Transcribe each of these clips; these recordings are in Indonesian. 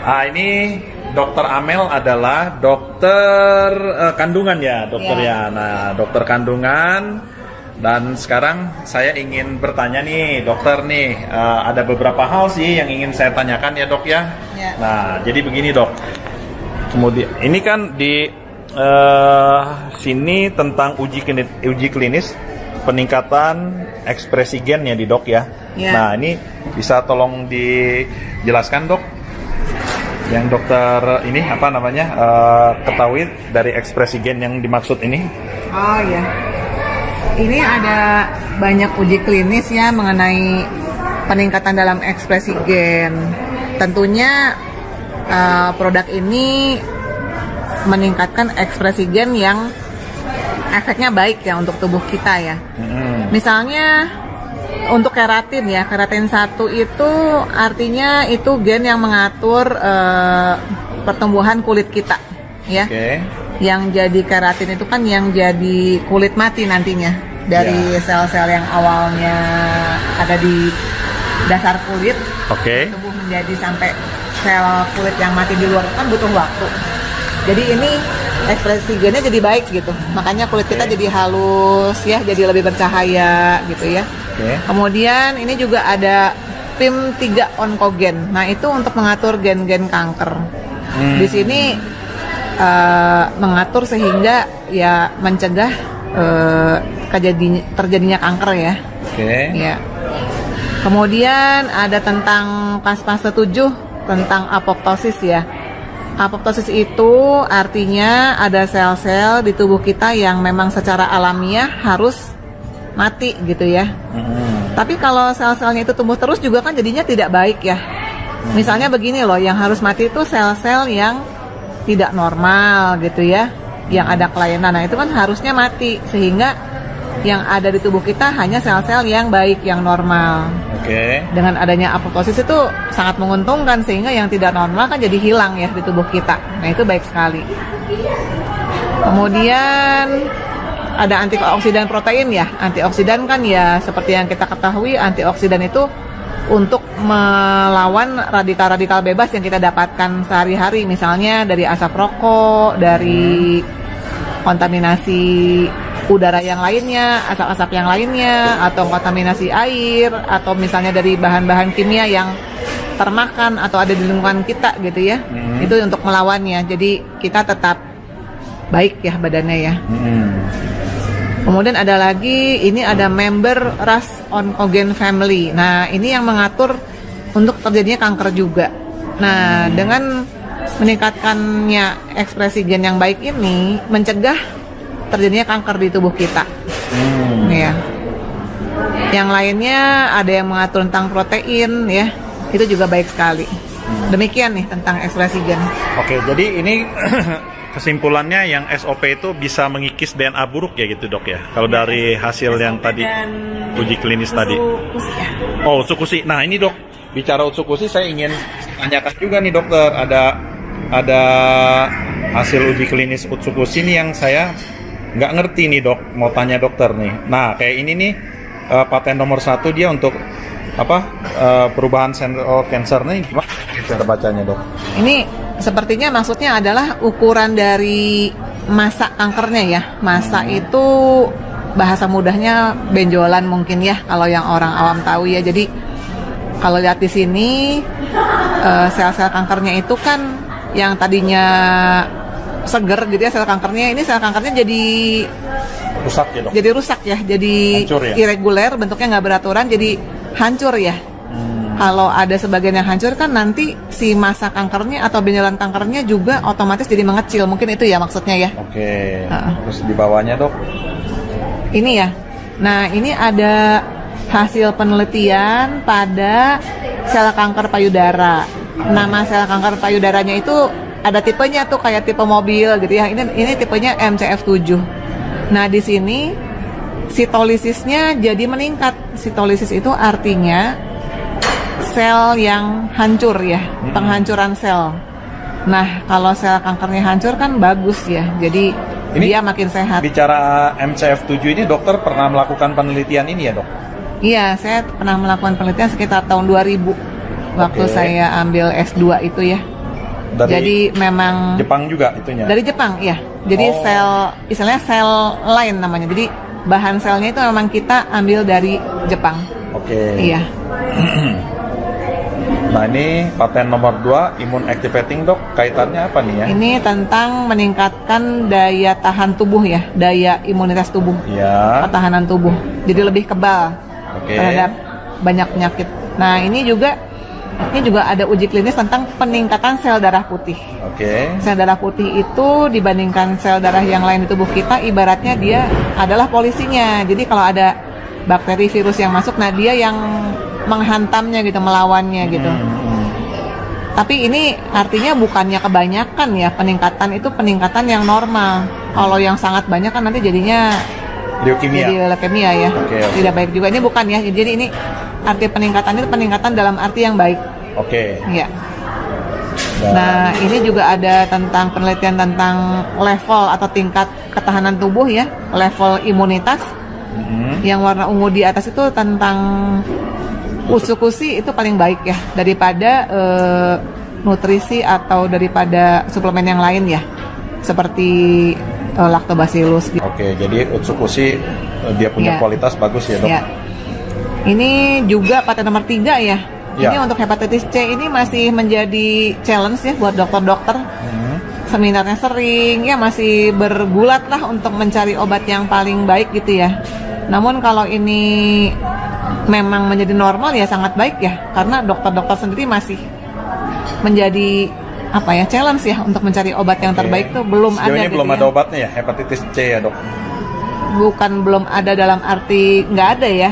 Ini Dokter Amel adalah dokter kandungan ya, dokter ya. Nah, dokter kandungan. Dan sekarang saya ingin bertanya nih, dokter nih, ada beberapa hal sih yang ingin saya tanyakan ya dok ya. Nah, jadi begini dok. Kemudian ini kan di sini tentang uji klinis peningkatan ekspresi gen ya di dok ya. Nah, ini bisa tolong dijelaskan dok, yang dokter ini apa namanya ketahui dari ekspresi gen yang dimaksud ini? Oh ya, ini ada banyak uji klinis ya mengenai peningkatan dalam ekspresi gen. Tentunya produk ini meningkatkan ekspresi gen yang efeknya baik ya untuk tubuh kita ya. Misalnya untuk keratin ya, keratin 1 itu artinya itu gen yang mengatur pertumbuhan kulit kita ya. Yang jadi keratin itu kan yang jadi kulit mati nantinya dari sel-sel yang awalnya ada di dasar kulit, tumbuh menjadi sampai sel kulit yang mati di luar kan butuh waktu. Jadi ini ekspresi gennya jadi baik gitu, makanya kulit kita jadi halus ya, jadi lebih bercahaya gitu ya. Kemudian ini juga ada PIM3 onkogen. Nah itu untuk mengatur gen-gen kanker. Di sini mengatur sehingga ya mencegah terjadinya kanker ya. Ya. Kemudian ada tentang fase 7 tentang apoptosis ya. Apoptosis itu artinya ada sel-sel di tubuh kita yang memang secara alamiah harus mati gitu ya. Tapi kalau sel-selnya itu tumbuh terus juga kan jadinya tidak baik ya. Misalnya begini loh, yang harus mati itu sel-sel yang tidak normal gitu ya, yang ada kelainan. Nah itu kan harusnya mati, sehingga yang ada di tubuh kita hanya sel-sel yang baik, yang normal. Dengan adanya apoptosis itu sangat menguntungkan, sehingga yang tidak normal kan jadi hilang ya di tubuh kita. Nah itu baik sekali. Kemudian ada antioksidan protein ya. Antioksidan kan ya seperti yang kita ketahui, antioksidan itu untuk melawan radikal-radikal bebas yang kita dapatkan sehari-hari, misalnya dari asap rokok, dari kontaminasi udara yang lainnya, asap-asap yang lainnya, atau kontaminasi air, atau misalnya dari bahan-bahan kimia yang termakan atau ada di lingkungan kita gitu ya. Itu untuk melawannya, jadi kita tetap baik ya badannya ya. Kemudian ada lagi, ini ada member RAS oncogen family. Nah ini yang mengatur untuk terjadinya kanker juga. Nah dengan meningkatkannya ekspresi gen yang baik ini mencegah terjadinya kanker di tubuh kita. Ya. Yang lainnya ada yang mengatur tentang protein ya, itu juga baik sekali. Demikian nih tentang ekspresi gen. Oke, jadi ini kesimpulannya yang SOP itu bisa mengikis DNA buruk ya gitu dok ya, kalau dari hasil SOP yang tadi uji klinis tadi. Ya. Oh utsukushi. Nah ini dok, bicara utsukushi saya ingin tanyakan juga nih dokter, ada hasil uji klinis utsukushi nih yang saya nggak ngerti nih dok, mau tanya dokter nih. Nah kayak ini nih paten nomor 1 dia untuk apa perubahan sel cancer nih, gimana cara bacanya dok? Ini sepertinya maksudnya adalah ukuran dari masa kankernya ya. Masa itu bahasa mudahnya benjolan mungkin ya kalau yang orang awam tahu ya. Jadi kalau lihat di sini sel-sel kankernya itu kan yang tadinya seger gitu ya, sel kankernya ini sel kankernya jadi rusak ya dok. Jadi rusak ya, jadi ya? Irregular, bentuknya nggak beraturan, jadi hancur ya. Kalau ada sebagian yang hancur kan nanti si masa kankernya atau benjolan kankernya juga otomatis jadi mengecil. Mungkin itu ya maksudnya ya. Terus di bawahnya dok? Ini ya. Nah ini ada hasil penelitian pada sel kanker payudara. Nama sel kanker payudaranya itu ada tipenya tuh kayak tipe mobil gitu ya. Ini tipenya MCF7. Nah di sini sitolisisnya jadi meningkat. Sitolisis itu artinya sel yang hancur ya, penghancuran sel. Nah, kalau sel kankernya hancur kan bagus ya, jadi ini dia makin sehat. Bicara MCF7 ini dokter pernah melakukan penelitian ini ya dok? Iya, saya pernah melakukan penelitian sekitar tahun 2000 waktu saya ambil S2 itu ya. Jadi memang Jepang juga itunya. dari Jepang, ya. Jadi istilahnya sel lain namanya. Jadi bahan selnya itu memang kita ambil dari Jepang. Oke. Iya. Nah ini paten nomor 2 immune activating dok, kaitannya apa nih ya? Ini tentang meningkatkan daya tahan tubuh ya, daya imunitas tubuh, Ya. ketahanan tubuh. Jadi lebih kebal Oke. terhadap banyak penyakit. Nah ini juga ada uji klinis tentang peningkatan sel darah putih. Oke. Sel darah putih itu dibandingkan sel darah yang lain di tubuh kita, ibaratnya dia adalah polisinya. Jadi kalau ada bakteri, virus yang masuk, nah dia yang menghantamnya gitu, melawannya gitu. Tapi ini artinya bukannya kebanyakan ya, peningkatan itu peningkatan yang normal. Kalau yang sangat banyak kan nanti jadinya Leukemia. jadi leukemia ya. Oke. Tidak baik juga. Ini bukan ya. Jadi ini arti peningkatan itu peningkatan dalam arti yang baik. Oke. Ya. Dan- Nah, ini juga ada tentang penelitian tentang level atau tingkat ketahanan tubuh ya, level imunitas. Yang warna ungu di atas itu tentang usukusi itu paling baik ya daripada nutrisi atau daripada suplemen yang lain ya, seperti lactobacillus. Oke, jadi Utsukushi dia punya Ya. kualitas bagus ya dok. Ya. Ini juga paten nomor 3 ya. Ya. Ini untuk hepatitis C ini masih menjadi challenge ya buat dokter-dokter. Seminarnya sering ya, masih bergulat lah untuk mencari obat yang paling baik gitu ya. Namun kalau ini memang menjadi normal ya sangat baik ya, karena dokter-dokter sendiri masih menjadi apa ya, challenge ya untuk mencari obat yang terbaik tuh belum Sejauh ada ini gitu belum ya. ada obatnya ya hepatitis C ya dok. Bukan belum ada dalam arti nggak ada ya,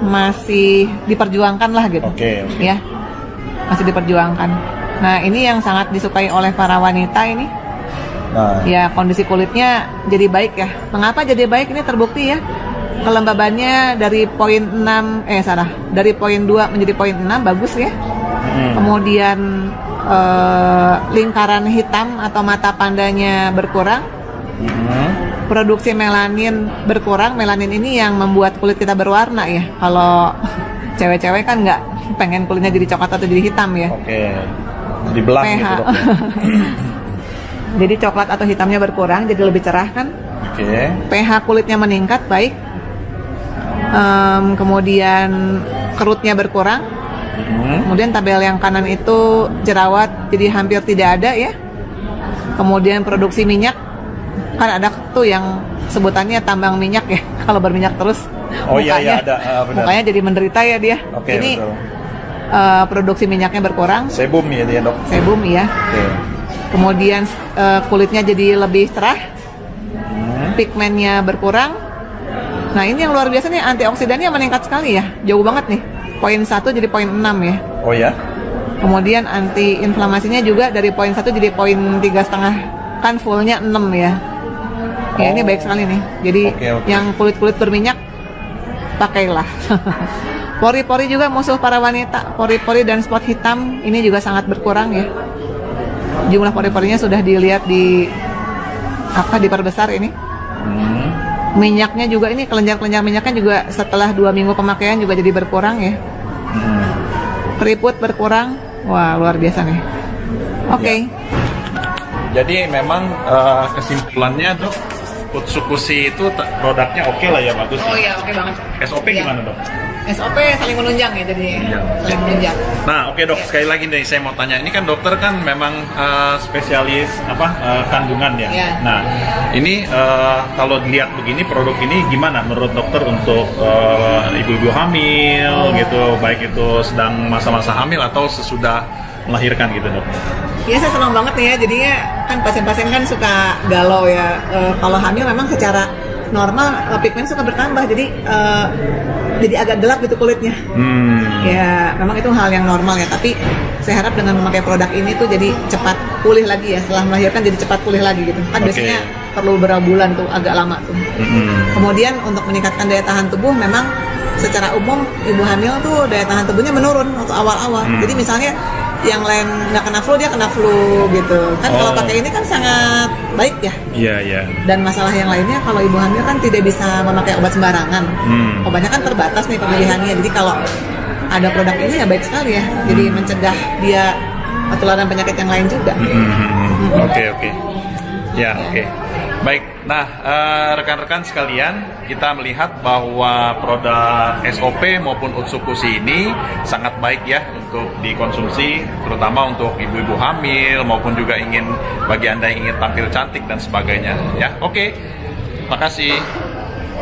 masih diperjuangkan lah gitu. Oke. Ya, masih diperjuangkan. Nah ini yang sangat disukai oleh para wanita ini. Nah, Ya, kondisi kulitnya jadi baik ya. Mengapa jadi baik? Ini terbukti ya. Kelembabannya dari poin 6 dari poin 2 menjadi poin 6 bagus ya. Kemudian lingkaran hitam atau mata pandanya berkurang. Produksi melanin berkurang. Melanin ini yang membuat kulit kita berwarna ya. Kalau cewek-cewek kan nggak pengen kulitnya jadi coklat atau jadi hitam ya. oke. Dibelah pH. gitu dok. Ya? Jadi coklat atau hitamnya berkurang, jadi lebih cerah kan. Oke. pH kulitnya meningkat baik. Kemudian kerutnya berkurang. Kemudian tabel yang kanan itu jerawat jadi hampir tidak ada ya. Kemudian produksi minyak, kan ada tuh yang sebutannya tambang minyak ya. Kalau berminyak terus Oh iya iya ada benar. mukanya jadi menderita ya dia. Oke, Ini betul. Produksi minyaknya berkurang, Sebum ya dia dok. sebum ya. Oke. Kemudian kulitnya jadi lebih cerah, pigmennya berkurang. Nah ini yang luar biasa nih, antioksidannya meningkat sekali ya, jauh banget nih. Poin 1 jadi poin 6 ya. Oh ya. Kemudian anti inflamasinya juga dari poin 1 jadi poin 3,5, kan fullnya 6 ya. Ya ini baik sekali nih. Jadi Oke. yang kulit-kulit berminyak pakailah. Pori-pori juga musuh para wanita. Pori-pori dan spot hitam ini juga sangat berkurang ya. Jumlah pori-porinya sudah dilihat diperbesar ini. Minyaknya juga ini, kelenjar-kelenjar minyaknya juga setelah 2 minggu pemakaian juga jadi berkurang ya. Keriput berkurang. Wah, luar biasa nih. Oke. Jadi memang kesimpulannya dok, Utsukushi itu produknya oke lah ya, bagus. Oh iya, oke banget. SOP Iya. gimana dok? SOP saling menunjang ya, jadi saling menunjang. Nah, oke dok, sekali lagi nih saya mau tanya. Ini kan dokter kan memang spesialis kandungan ya. Iya. Nah, ini kalau dilihat begini produk ini gimana menurut dokter untuk ibu-ibu hamil gitu, baik itu sedang masa-masa hamil atau sesudah melahirkan gitu dok? Iya, saya senang banget nih ya. Jadinya kan pasien-pasien kan suka galau ya. Kalau hamil memang secara normal pigmen suka bertambah, jadi agak gelap gitu kulitnya. Ya, memang itu hal yang normal ya. Tapi saya harap dengan memakai produk ini tuh jadi cepat pulih lagi ya. Setelah melahirkan jadi cepat pulih lagi gitu. Kan Oke. biasanya perlu berapa bulan tuh, agak lama tuh. Kemudian untuk meningkatkan daya tahan tubuh, memang secara umum ibu hamil tuh daya tahan tubuhnya menurun waktu awal-awal. Jadi misalnya yang lain nggak kena flu, dia kena flu gitu. Kan kalau pakai ini kan sangat baik ya. Iya, iya. Dan masalah yang lainnya, kalau ibu hamil kan tidak bisa memakai obat sembarangan. Obatnya kan terbatas nih pemilihannya. Jadi kalau ada produk ini ya baik sekali ya. Jadi mencegah dia ketularan penyakit yang lain juga. Oke. Ya, oke. Baik. Nah, rekan-rekan sekalian, kita melihat bahwa produk SOP maupun Utsukushi ini sangat baik ya untuk dikonsumsi, terutama untuk ibu-ibu hamil maupun juga bagi Anda yang ingin tampil cantik dan sebagainya. Ya, oke. Makasih.